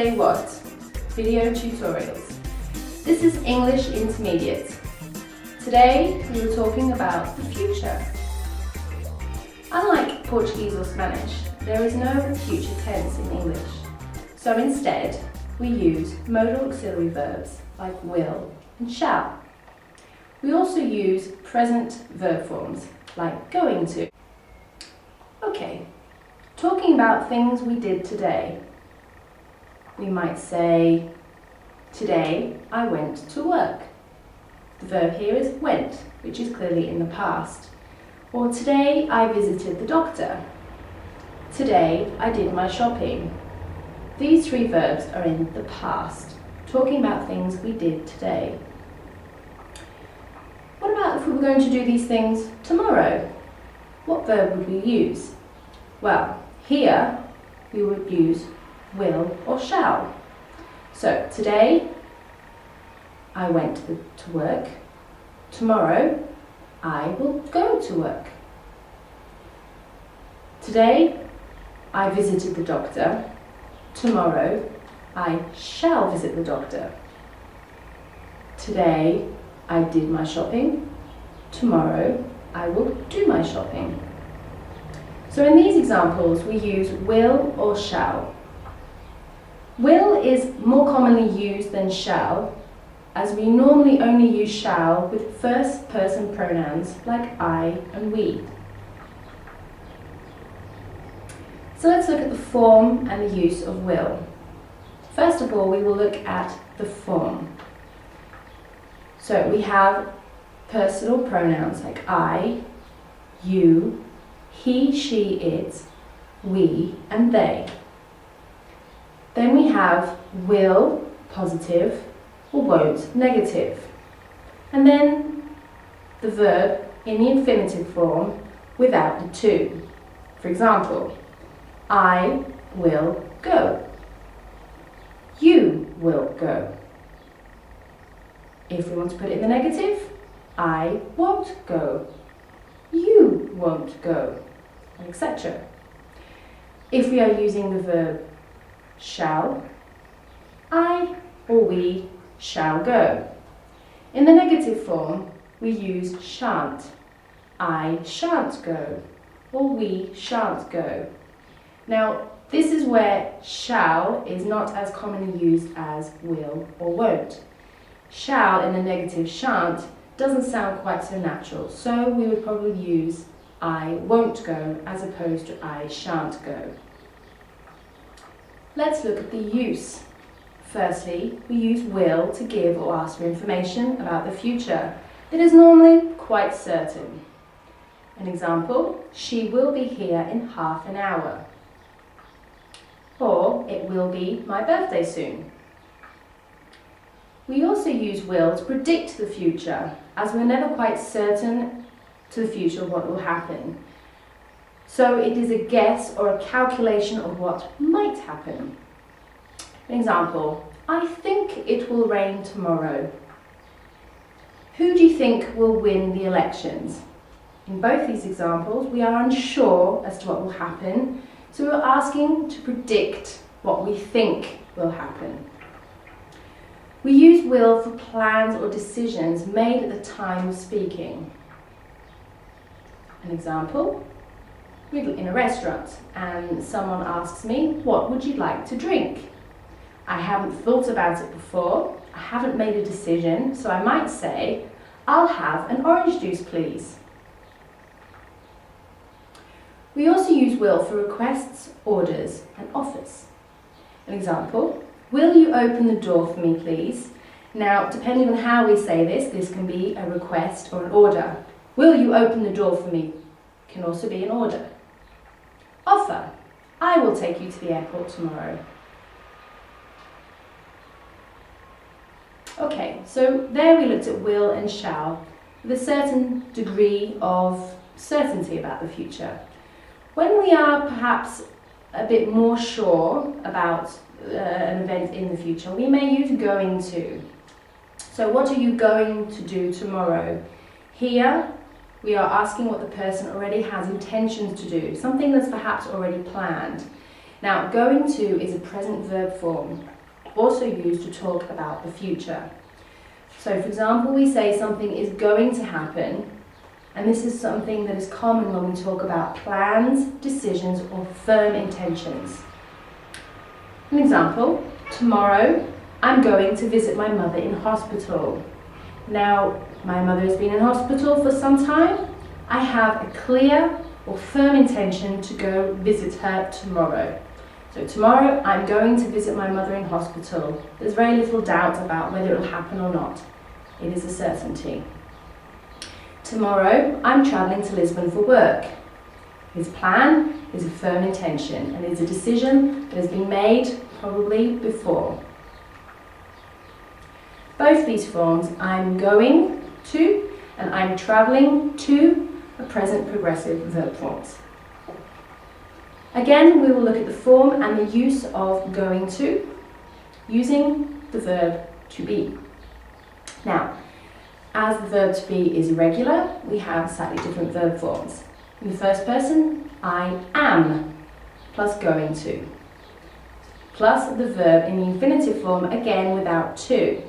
Say What? Video tutorials. This is English Intermediate. Today we were talking about the future. Unlike Portuguese or Spanish, there is no future tense in English. So instead, we use modal auxiliary verbs like will and shall. We also use present verb forms like going to. Okay, talking about things we did today. We might say, today I went to work. The verb here is went, which is clearly in the past. Or today I visited the doctor. Today I did my shopping. These three verbs are in the past, talking about things we did today. What about if we were going to do these things tomorrow? What verb would we use? Well, here we would use will or shall. So today I went to work. Tomorrow I will go to work. Today I visited the doctor. Tomorrow I shall visit the doctor. Today I did my shopping. Tomorrow I will do my shopping. So in these examples we use will or shall. Will is more commonly used than shall, as we normally only use shall with first person pronouns like I and we. So let's look at the form and the use of will. First of all, we will look at the form. So we have personal pronouns like I, you, he, she, it, we, and they. Then we have will, positive, or won't, negative. And then the verb in the infinitive form without the to. For example, I will go. You will go. If we want to put it in the negative, I won't go. You won't go, etc. If we are using the verb shall, I or we shall go. In the negative form, we use shan't. I shan't go, or we shan't go. Now, this is where shall is not as commonly used as will or won't. Shall in the negative shan't doesn't sound quite so natural, so we would probably use I won't go as opposed to I shan't go. Let's look at the use. Firstly, we use will to give or ask for information about the future. It is normally quite certain. An example, she will be here in half an hour. Or, it will be my birthday soon. We also use will to predict the future, as we're never quite certain to the future what will happen. So it is a guess or a calculation of what might happen. An example, I think it will rain tomorrow. Who do you think will win the elections? In both these examples, we are unsure as to what will happen, so we're asking to predict what we think will happen. We use will for plans or decisions made at the time of speaking. An example, we're in a restaurant and someone asks me, what would you like to drink? I haven't thought about it before, I haven't made a decision, so I might say, I'll have an orange juice please. We also use will for requests, orders and offers. An example, will you open the door for me please? Now, depending on how we say this can be a request or an order. Will you open the door for me? Can also be an order. Offer, I will take you to the airport tomorrow. Okay, so there we looked at will and shall with a certain degree of certainty about the future. When we are perhaps a bit more sure about an event in the future, we may use going to. So what are you going to do tomorrow? Here we are asking what the person already has intentions to do, something that's perhaps already planned. Now, going to is a present verb form, also used to talk about the future. So, for example, we say something is going to happen, and this is something that is common when we talk about plans, decisions, or firm intentions. An example, tomorrow I'm going to visit my mother in hospital. Now, my mother has been in hospital for some time. I have a clear or firm intention to go visit her tomorrow. So tomorrow I'm going to visit my mother in hospital. There's very little doubt about whether it will happen or not. It is a certainty. Tomorrow I'm travelling to Lisbon for work. His plan is a firm intention and is a decision that has been made probably before. Both these forms, I'm going to and I'm travelling to, are present progressive verb forms. Again, we will look at the form and the use of going to using the verb to be. Now, as the verb to be is irregular, we have slightly different verb forms. In the first person, I am, plus going to, plus the verb in the infinitive form, again without to.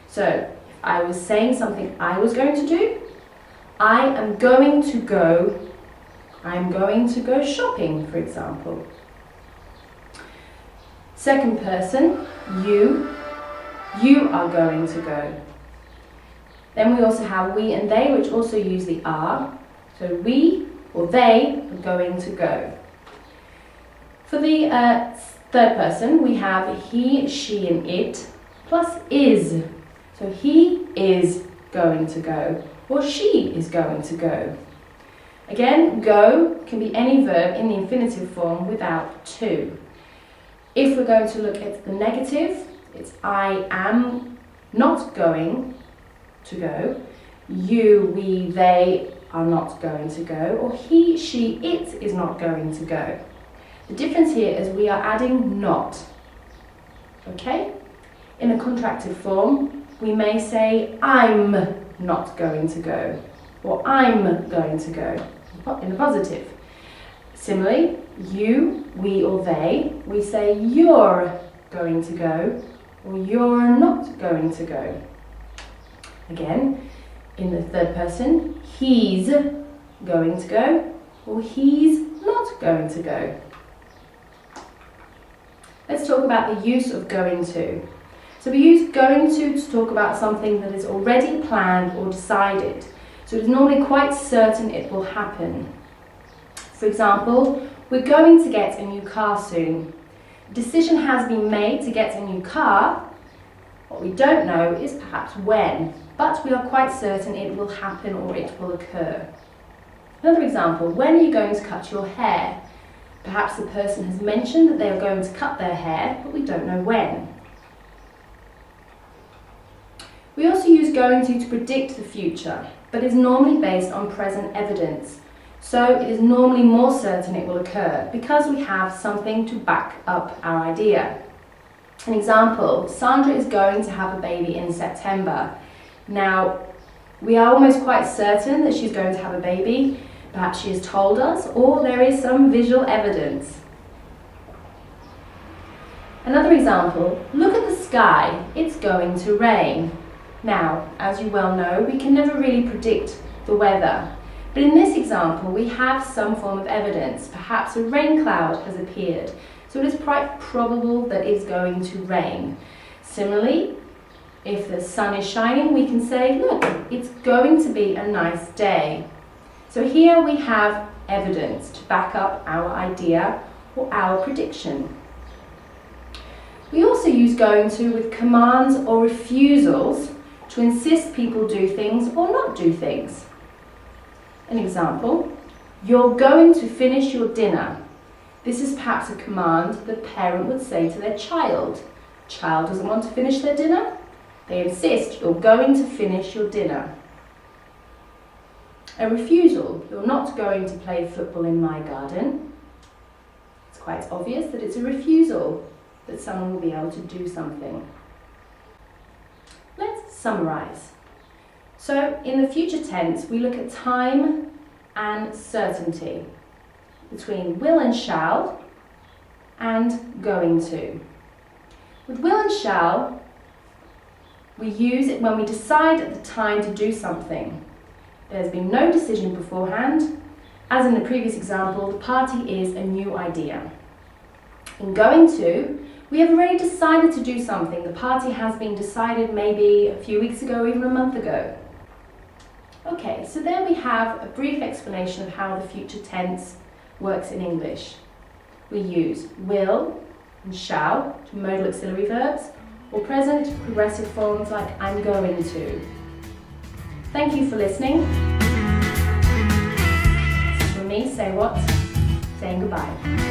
So, if I was saying something I was going to do, I'm going to go shopping, for example. Second person, you are going to go. Then we also have we and they, which also use the are. So we or they are going to go. For the third person, we have he, she and it, plus is. So he is going to go, or she is going to go. Again, go can be any verb in the infinitive form without to. If we're going to look at the negative, it's I am not going to go, you, we, they are not going to go, or he, she, it is not going to go. The difference here is we are adding not. Okay? In a contracted form, we may say I'm not going to go, or I'm going to go, in a positive. Similarly, you, we or they, we say you're going to go, or you're not going to go. Again, in the third person, he's going to go, or he's not going to go. Let's talk about the use of going to. So we use going to talk about something that is already planned or decided. So it is normally quite certain it will happen. For example, we're going to get a new car soon. A decision has been made to get a new car. What we don't know is perhaps when, but we are quite certain it will happen or it will occur. Another example, when are you going to cut your hair? Perhaps the person has mentioned that they are going to cut their hair, but we don't know when. We also use going to predict the future, but is normally based on present evidence. So it is normally more certain it will occur because we have something to back up our idea. An example, Sandra is going to have a baby in September. Now, we are almost quite certain that she's going to have a baby. Perhaps she has told us, or there is some visual evidence. Another example, look at the sky, it's going to rain. Now, as you well know, we can never really predict the weather. But in this example, we have some form of evidence. Perhaps a rain cloud has appeared. So it is quite probable that it's going to rain. Similarly, if the sun is shining, we can say, look, it's going to be a nice day. So here we have evidence to back up our idea or our prediction. We also use going to with commands or refusals to insist people do things or not do things. An example, you're going to finish your dinner. This is perhaps a command the parent would say to their child. Child doesn't want to finish their dinner. They insist, you're going to finish your dinner. A refusal, you're not going to play football in my garden. It's quite obvious that it's a refusal, that someone will be able to do something. Let's summarise. So in the future tense, we look at time and certainty between will and shall and going to. With will and shall, we use it when we decide at the time to do something. There's been no decision beforehand. As in the previous example, the party is a new idea. In going to, we have already decided to do something. The party has been decided maybe a few weeks ago or even a month ago. Okay, so there we have a brief explanation of how the future tense works in English. We use will and shall to modal auxiliary verbs, or present progressive forms like I'm going to. Thank you for listening. This is from me, Say What, saying goodbye.